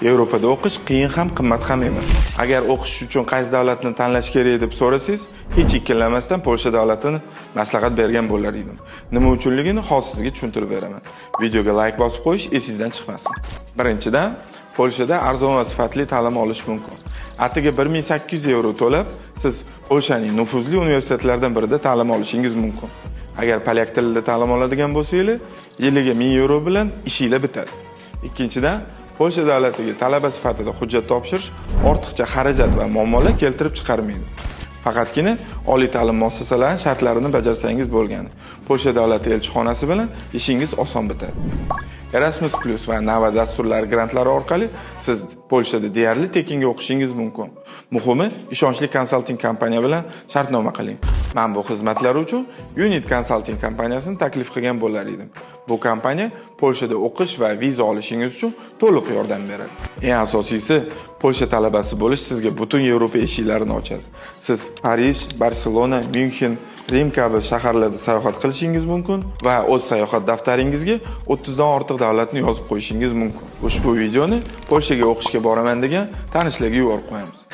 Yevropada o'qish qiyin ham, qimmat ham emas. Agar o'qish uchun qaysi davlatni tanlash kerak deb so'rasangiz, hech ikkilanmasdan Polsha davlatini maslahat bergan bo'lar edim. Nima uchunligini hozir sizga tushuntirib beraman. Videoga like bosib qo'yish esingizdan chiqmasin. Birinchidan, Polshada arzon va sifatli ta'lim olish mumkin. Atiga 1800 euro to'lab, siz Polshaning nufuzli universitetlaridan birida ta'lim olishingiz mumkin. Agar polyak tilida ta'lim oladigan bo'lsangiz, yiliga 1000 euro bilan ishinglar bitadi. Ikkinchidan, Polsha davlatiga talaba sifatida hujjat topshirish ortiqcha xarajat va muammolar keltirib chiqarmaydi. Faqatgina oliy ta'lim muassasalarining shartlarini bajarsangiz bo'lgani. Polsha davlati elchixonasi bilan ishingiz oson bitadi. Erasmus Plus va Nava dasturlari grantlari orqali siz Polshada deyarli tekinga o'qishingiz mumkin. Muhimi, ishonchli konsalting kompaniya bilan shartnoma qiling. Men bu xizmatlar uchun Unit Consulting kompaniyasini taklif qilgan bo'lar edim. Bu kompaniya Polshada o'qish va viza olishingiz uchun to'liq yordam beradi. Eng asosiysi, Polsha talabasi bo'lish sizga butun Yevropa eshiklarini ochadi. Siz Parij, Barselona, Myunxen, Rim kabi shaharlarda sayohat qilishingiz mumkin va o'z sayohat daftaringizga 30 dan ortiq davlatni yozib qo'yishingiz mumkin. Ushbu videoni Polshaga o'qishga boraman degan tanishlarga yuborib qo'yamiz.